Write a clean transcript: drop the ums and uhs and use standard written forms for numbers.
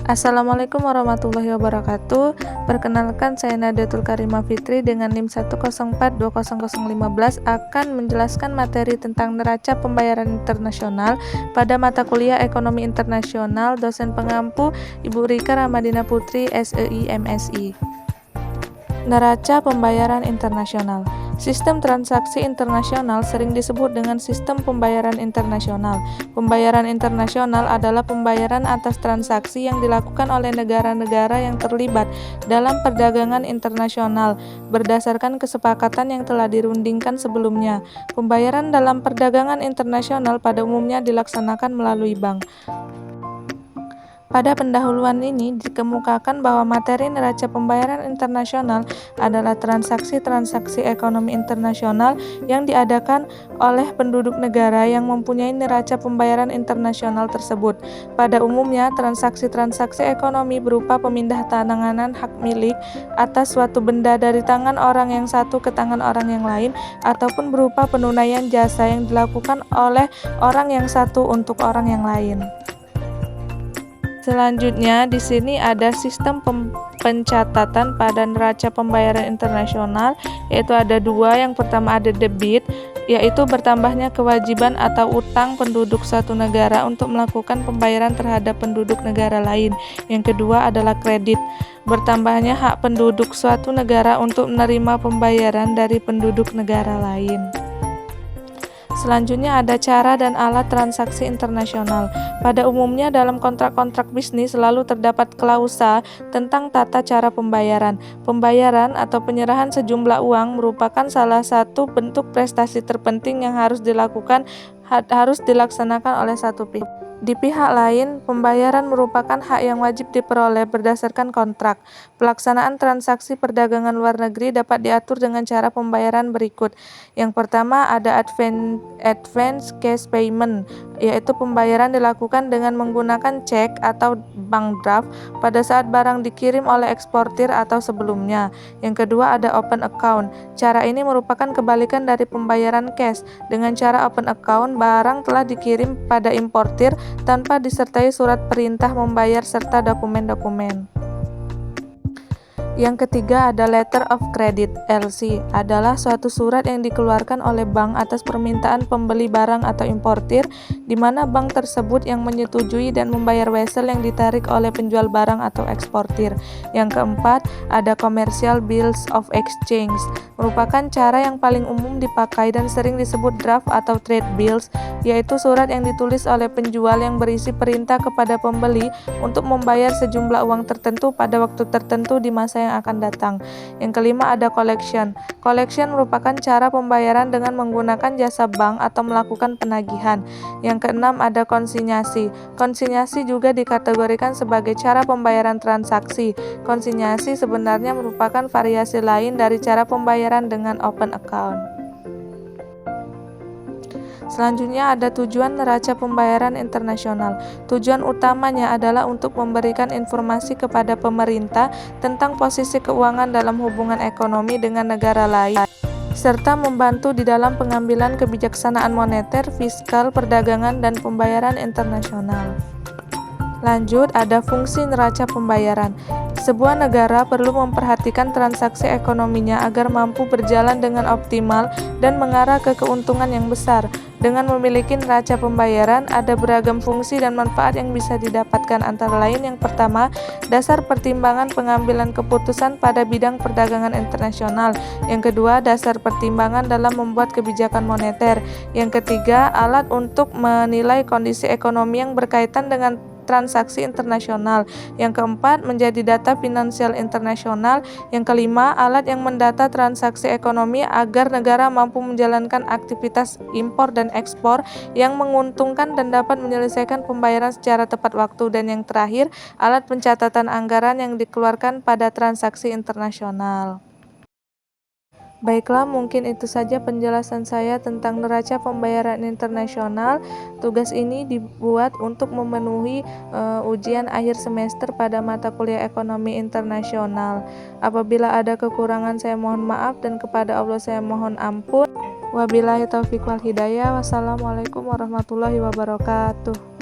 Assalamualaikum warahmatullahi wabarakatuh. Perkenalkan, saya Nadatul Karimah Fitri dengan NIM 104200015 akan menjelaskan materi tentang neraca pembayaran internasional pada mata kuliah Ekonomi Internasional. Dosen pengampu Ibu Rika Ramadina Putri, SEI MSI. Neraca pembayaran internasional. Sistem transaksi internasional sering disebut dengan sistem pembayaran internasional. Pembayaran internasional adalah pembayaran atas transaksi yang dilakukan oleh negara-negara yang terlibat dalam perdagangan internasional berdasarkan kesepakatan yang telah dirundingkan sebelumnya. Pembayaran dalam perdagangan internasional pada umumnya dilaksanakan melalui bank. Pada pendahuluan ini dikemukakan bahwa materi neraca pembayaran internasional adalah transaksi-transaksi ekonomi internasional yang diadakan oleh penduduk negara yang mempunyai neraca pembayaran internasional tersebut. Pada umumnya, transaksi-transaksi ekonomi berupa pemindah tanganan hak milik atas suatu benda dari tangan orang yang satu ke tangan orang yang lain, ataupun berupa penunaian jasa yang dilakukan oleh orang yang satu untuk orang yang lain. Selanjutnya, di sini ada sistem pencatatan pada neraca pembayaran internasional, yaitu ada dua. Yang pertama ada debit, yaitu bertambahnya kewajiban atau utang penduduk suatu negara untuk melakukan pembayaran terhadap penduduk negara lain. Yang kedua adalah kredit, bertambahnya hak penduduk suatu negara untuk menerima pembayaran dari penduduk negara lain. Selanjutnya ada cara dan alat transaksi internasional. Pada umumnya dalam kontrak-kontrak bisnis selalu terdapat klausa tentang tata cara pembayaran. Pembayaran atau penyerahan sejumlah uang merupakan salah satu bentuk prestasi terpenting yang harus dilaksanakan oleh satu pihak. Di pihak lain, pembayaran merupakan hak yang wajib diperoleh berdasarkan kontrak. Pelaksanaan transaksi perdagangan luar negeri dapat diatur dengan cara pembayaran berikut. Yang pertama ada advance cash payment, yaitu pembayaran dilakukan dengan menggunakan cek atau bank draft pada saat barang dikirim oleh eksportir atau sebelumnya. Yang kedua ada open account. Cara ini merupakan kebalikan dari pembayaran cash. Dengan cara open account, barang telah dikirim pada importir tanpa disertai surat perintah membayar serta dokumen-dokumen. Yang ketiga ada letter of credit, LC, adalah suatu surat yang dikeluarkan oleh bank atas permintaan pembeli barang atau importir, di mana bank tersebut yang menyetujui dan membayar wesel yang ditarik oleh penjual barang atau eksportir. Yang keempat ada commercial bills of exchange, merupakan cara yang paling umum dipakai dan sering disebut draft atau trade bills, yaitu surat yang ditulis oleh penjual yang berisi perintah kepada pembeli untuk membayar sejumlah uang tertentu pada waktu tertentu di masa yang akan datang. Yang kelima ada collection. Collection merupakan cara pembayaran dengan menggunakan jasa bank atau melakukan penagihan. Yang keenam ada konsinyasi. Konsinyasi juga dikategorikan sebagai cara pembayaran transaksi. Konsinyasi sebenarnya merupakan variasi lain dari cara pembayaran dengan open account. Selanjutnya ada tujuan neraca pembayaran internasional. Tujuan utamanya adalah untuk memberikan informasi kepada pemerintah tentang posisi keuangan dalam hubungan ekonomi dengan negara lain, serta membantu di dalam pengambilan kebijaksanaan moneter, fiskal, perdagangan, dan pembayaran internasional. Lanjut, ada fungsi neraca pembayaran. Sebuah negara perlu memperhatikan transaksi ekonominya agar mampu berjalan dengan optimal dan mengarah ke keuntungan yang besar. Dengan memiliki neraca pembayaran, ada beragam fungsi dan manfaat yang bisa didapatkan, antara lain yang pertama, dasar pertimbangan pengambilan keputusan pada bidang perdagangan internasional. Yang kedua, dasar pertimbangan dalam membuat kebijakan moneter. Yang ketiga, alat untuk menilai kondisi ekonomi yang berkaitan dengan transaksi internasional. Yang keempat, menjadi data finansial internasional. Yang kelima, alat yang mendata transaksi ekonomi agar negara mampu menjalankan aktivitas impor dan ekspor yang menguntungkan dan dapat menyelesaikan pembayaran secara tepat waktu. Dan yang terakhir, alat pencatatan anggaran yang dikeluarkan pada transaksi internasional. Baiklah, mungkin itu saja penjelasan saya tentang neraca pembayaran internasional. Tugas ini dibuat untuk memenuhi ujian akhir semester pada mata kuliah Ekonomi Internasional. Apabila ada kekurangan saya mohon maaf dan kepada Allah saya mohon ampun. Wabillahi taufiq wal hidayah. Wassalamualaikum warahmatullahi wabarakatuh.